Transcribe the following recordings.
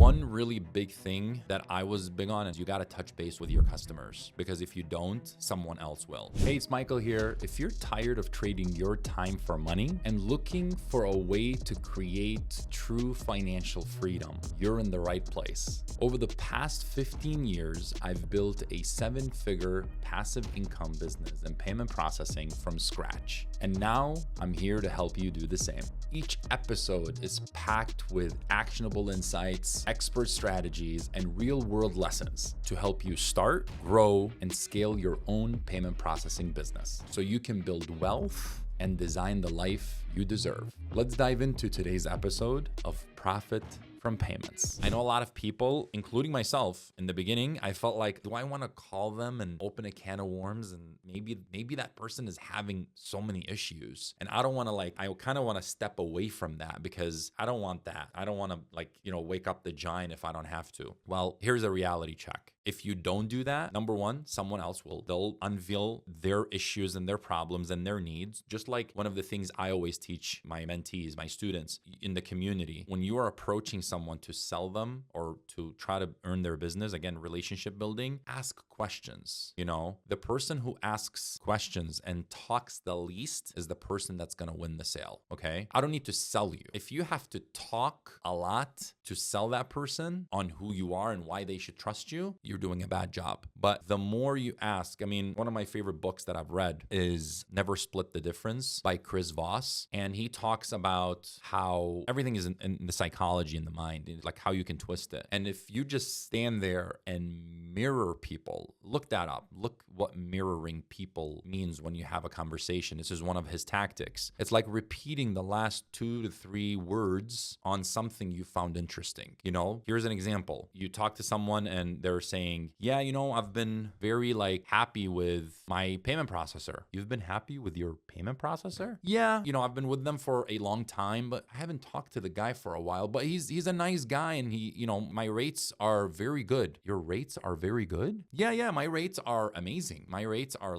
One really big thing that I was big on is you got to touch base with your customers, because if you don't, someone else will. Hey, it's Michael here. If you're tired of trading your time for money and looking for a way to create true financial freedom, you're in the right place. Over the past 15 years, I've built a 7-figure passive income business in payment processing from scratch. And now I'm here to help you do the same. Each episode is packed with actionable insights, expert strategies, and real-world lessons to help you start, grow, and scale your own payment processing business so you can build wealth and design the life you deserve. Let's dive into today's episode of Profit from Payments. I know a lot of people, including myself, in the beginning, I felt like, do I want to call them and open a can of worms? And maybe that person is having so many issues. And I don't want to I kind of want to step away from that, because I don't want that. I don't want to wake up the giant if I don't have to. Well, here's a reality check. If you don't do that, number one, someone else will. They'll unveil their issues and their problems and their needs. Just like one of the things I always teach my mentees, my students in the community, when you are approaching someone to sell them or to try to earn their business, again, relationship building, ask questions. The person who asks questions and talks the least is the person that's going to win the sale. Okay. I don't need to sell you. If you have to talk a lot to sell that person on who you are and why they should trust you, you're doing a bad job. But the more you ask, one of my favorite books that I've read is Never Split the Difference by Chris Voss. And he talks about how everything is in the psychology in the mind, like how you can twist it. And if you just stand there and mirror people, look that up. Look what mirroring people means when you have a conversation. This is one of his tactics. It's like repeating the last 2 to 3 words on something you found interesting. Here's an example. You talk to someone and they're saying, yeah, I've been very happy with my payment processor. You've been happy with your payment processor? Yeah, I've been with them for a long time, but I haven't talked to the guy for a while, but he's a nice guy, and my rates are very good. Your rates are very good? Yeah, my rates are amazing. My rates are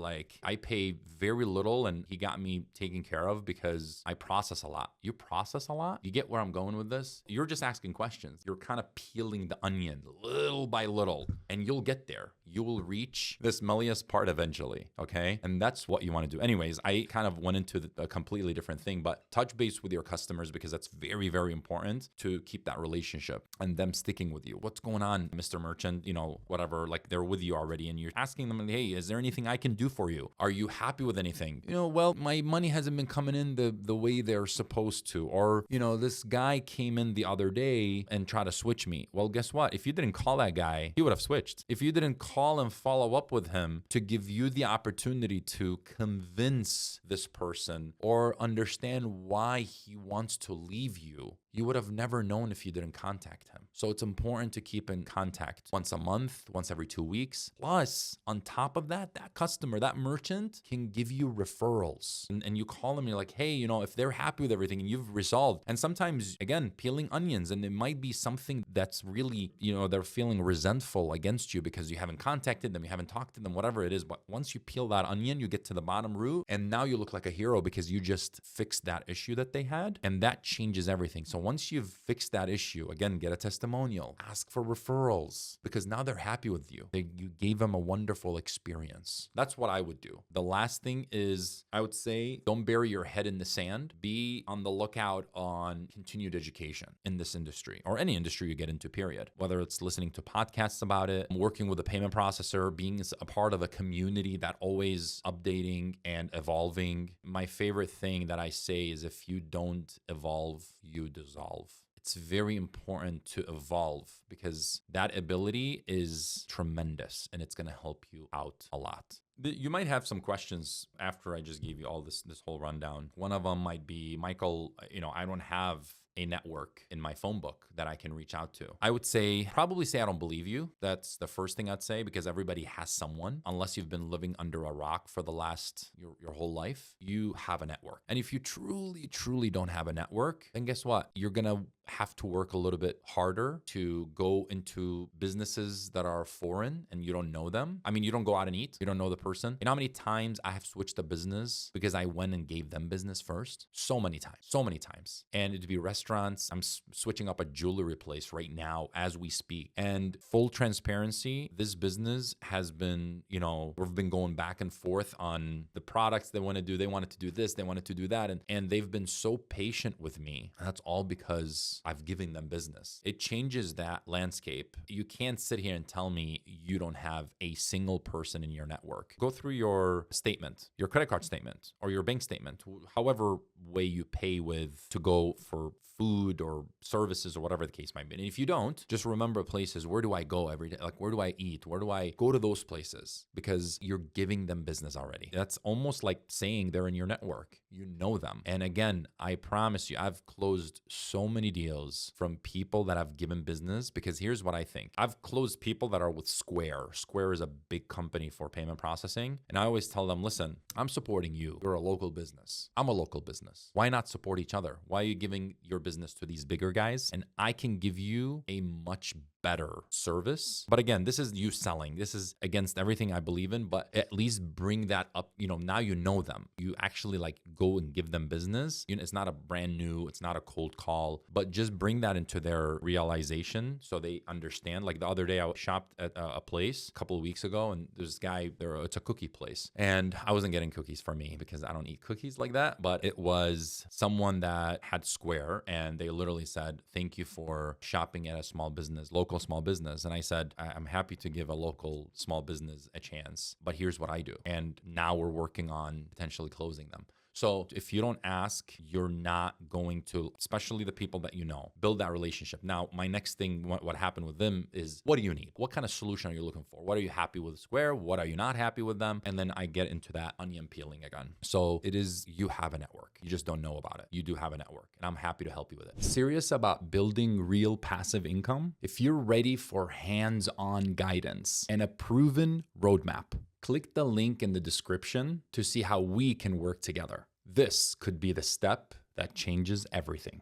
I pay very little, and he got me taken care of because I process a lot. You process a lot? You get where I'm going with this? You're just asking questions. You're kind of peeling the onion little by little, and you'll get there. You will reach the smelliest part eventually, okay? And that's what you want to do. Anyways, I kind of went into a completely different thing, but touch base with your customers, because that's very, very important to keep that relationship and them sticking with you. What's going on, Mr. Merchant? Whatever, they're with you already, and you're asking them, hey, is there anything I can do for you? Are you happy with anything? Well, my money hasn't been coming in the way they're supposed to. Or, this guy came in the other day and tried to switch me. Well, guess what? If you didn't call that guy, he would have switched. If you didn't call and follow up with him to give you the opportunity to convince this person or understand why he wants to leave you, you would have never known if you didn't contact him. So it's important to keep in contact once a month, once every 2 weeks. Plus, on top of that, that customer, that merchant can give you referrals. And you call them, you're like, hey, if they're happy with everything and you've resolved. And sometimes, again, peeling onions, and it might be something that's really, they're feeling resentful against you because you haven't contacted them, you haven't talked to them, whatever it is. But once you peel that onion, you get to the bottom root, and now you look like a hero because you just fixed that issue that they had. And that changes everything. So once you've fixed that issue, again, get a testimonial, ask for referrals, because now they're happy with you. You gave them a wonderful experience. That's what I would do. The last thing is, I would say, don't bury your head in the sand. Be on the lookout on continued education in this industry, or any industry you get into, period. Whether it's listening to podcasts about it, working with a payment processor, being a part of a community that always updating and evolving. My favorite thing that I say is, if you don't evolve, you dissolve. It's very important to evolve, because that ability is tremendous and it's going to help you out a lot. You might have some questions after I just gave you all this whole rundown. One of them might be, Michael, I don't have a network in my phone book that I can reach out to. I would probably say I don't believe you. That's the first thing I'd say, because everybody has someone. Unless you've been living under a rock for the last your whole life, you have a network. And if you truly, truly don't have a network, then guess what? You're going to have to work a little bit harder to go into businesses that are foreign and you don't know them. You don't go out and eat. You don't know the person. You know how many times I have switched a business because I went and gave them business first? So many times. And it'd be restaurants restaurants. I'm switching up a jewelry place right now as we speak. And full transparency, this business has been, we've been going back and forth on the products they want to do. They wanted to do this, they wanted to do that. And they've been so patient with me. And that's all because I've given them business. It changes that landscape. You can't sit here and tell me you don't have a single person in your network. Go through your statement, your credit card statement, or your bank statement, however way you pay with to go for food or services or whatever the case might be. And if you don't, just remember places. Where do I go every day? Like, where do I eat? Where do I go to those places? Because you're giving them business already. That's almost like saying they're in your network. You know them. And again, I promise you, I've closed so many deals from people that I've given business, because here's what I think. I've closed people that are with Square. Square is a big company for payment processing. And I always tell them, listen, I'm supporting you. You're a local business. I'm a local business. Why not support each other? Why are you giving your business to these bigger guys? And I can give you a much better service. But again, this is you selling. This is against everything I believe in, but at least bring that up. Now you know them. You actually go and give them business. It's not a brand new, it's not a cold call, but just bring that into their realization so they understand. Like the other day, I shopped at a place a couple of weeks ago, and there's this guy there, it's a cookie place. And I wasn't getting cookies for me because I don't eat cookies like that, but it was someone that had Square, and they literally said, thank you for shopping at a small business, local small business. And I said, I'm happy to give a local small business a chance, but here's what I do. And now we're working on potentially closing them. So if you don't ask, you're not going to, especially the people that build that relationship. Now, my next thing, what happened with them is, what do you need? What kind of solution are you looking for? What are you happy with Square? What are you not happy with them? And then I get into that onion peeling again. So it is, you have a network. You just don't know about it. You do have a network, and I'm happy to help you with it. Serious about building real passive income? If you're ready for hands-on guidance and a proven roadmap, click the link in the description to see how we can work together. This could be the step that changes everything.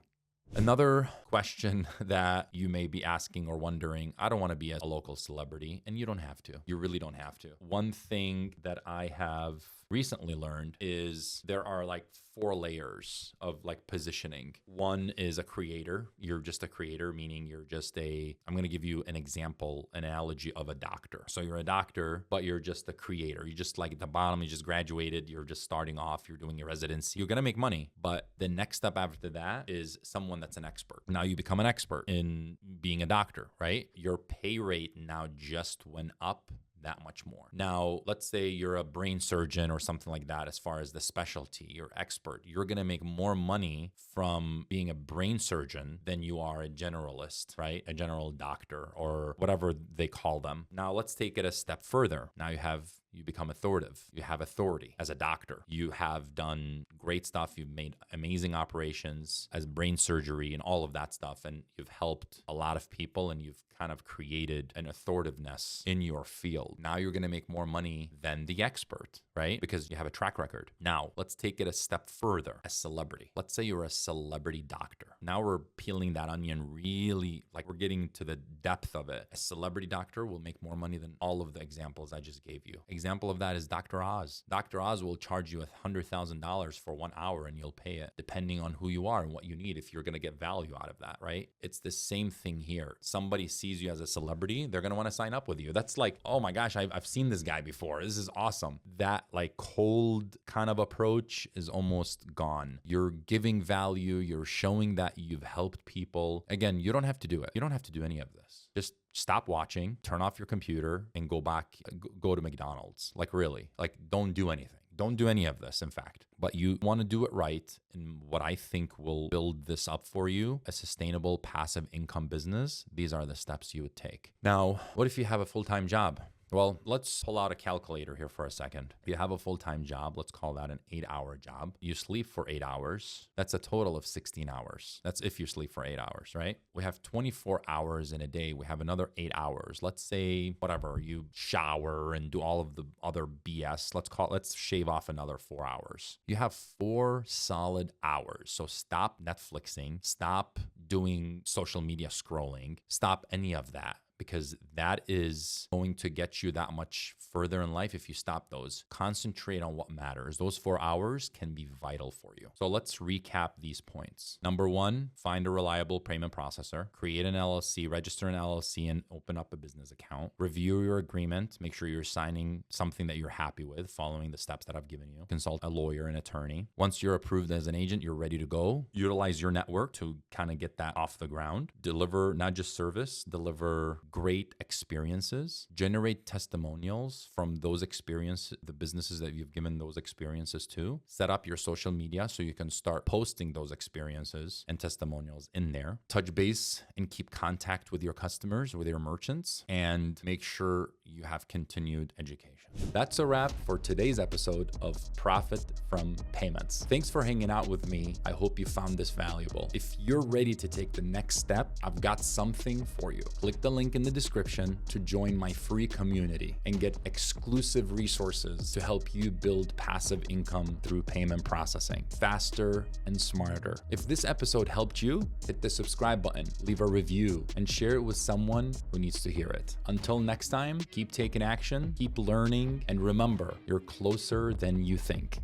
Another question that you may be asking or wondering, I don't want to be a local celebrity, and you don't have to. You really don't have to. One thing that I have recently learned is there are 4 layers of positioning. One is a creator. You're just a creator, meaning you're just I'm going to give you an example, analogy of a doctor. So you're a doctor, but you're just a creator. You just at the bottom, you just graduated. You're just starting off. You're doing your residency. You're going to make money. But the next step after that is someone that's an expert. Now you become an expert in being a doctor, right? Your pay rate now just went up that much more. Now, let's say you're a brain surgeon or something like that. As far as the specialty, you're expert. You're going to make more money from being a brain surgeon than you are a generalist, right? A general doctor or whatever they call them. Now, let's take it a step further. Now you become authoritative. You have authority as a doctor. You have done great stuff. You've made amazing operations as brain surgery and all of that stuff. And you've helped a lot of people, and you've kind of created an authoritativeness in your field. Now you're going to make more money than the expert, right? Because you have a track record. Now let's take it a step further. A celebrity. Let's say you're a celebrity doctor. Now we're peeling that onion really, we're getting to the depth of it. A celebrity doctor will make more money than all of the examples I just gave you. Example of that is Dr. Oz. Dr. Oz will charge you $100,000 for 1 hour, and you'll pay it depending on who you are and what you need, if you're going to get value out of that, right? It's the same thing here. Somebody sees you as a celebrity, they're going to want to sign up with you. That's oh my gosh, I've seen this guy before. This is awesome. That cold kind of approach is almost gone. You're giving value. You're showing that you've helped people. Again, you don't have to do it. You don't have to do any of this. Just stop watching, turn off your computer, and go to McDonald's. Really, don't do anything. Don't do any of this, in fact. But you want to do it right. And what I think will build this up for you, a sustainable passive income business, these are the steps you would take. Now, what if you have a full-time job? Well, let's pull out a calculator here for a second. If you have a full-time job, let's call that an 8-hour job. You sleep for 8 hours. That's a total of 16 hours. That's if you sleep for 8 hours, right? We have 24 hours in a day. We have another 8 hours. Let's say, whatever, you shower and do all of the other BS. Let's shave off another 4 hours. You have 4 solid hours. So stop Netflixing. Stop doing social media scrolling. Stop any of that. because that is going to get you that much further in life if you stop those. Concentrate on what matters. Those 4 hours can be vital for you. So let's recap these points. Number 1, find a reliable payment processor, create an LLC, register an LLC, and open up a business account. Review your agreement. Make sure you're signing something that you're happy with, following the steps that I've given you. Consult a lawyer and attorney. Once you're approved as an agent, you're ready to go. Utilize your network to kind of get that off the ground. Deliver not just service, deliver great experiences. Generate testimonials from those experiences, the businesses that you've given those experiences to. Set up your social media so you can start posting those experiences and testimonials in there. Touch base and keep contact with your customers, with your merchants, and make sure you have continued education. That's a wrap for today's episode of Profit from Payments. Thanks for hanging out with me. I hope you found this valuable. If you're ready to take the next step, I've got something for you. Click the link in the description to join my free community and get exclusive resources to help you build passive income through payment processing faster and smarter. If this episode helped you, hit the subscribe button, leave a review, and share it with someone who needs to hear it. Until next time, keep taking action, keep learning, and remember, you're closer than you think.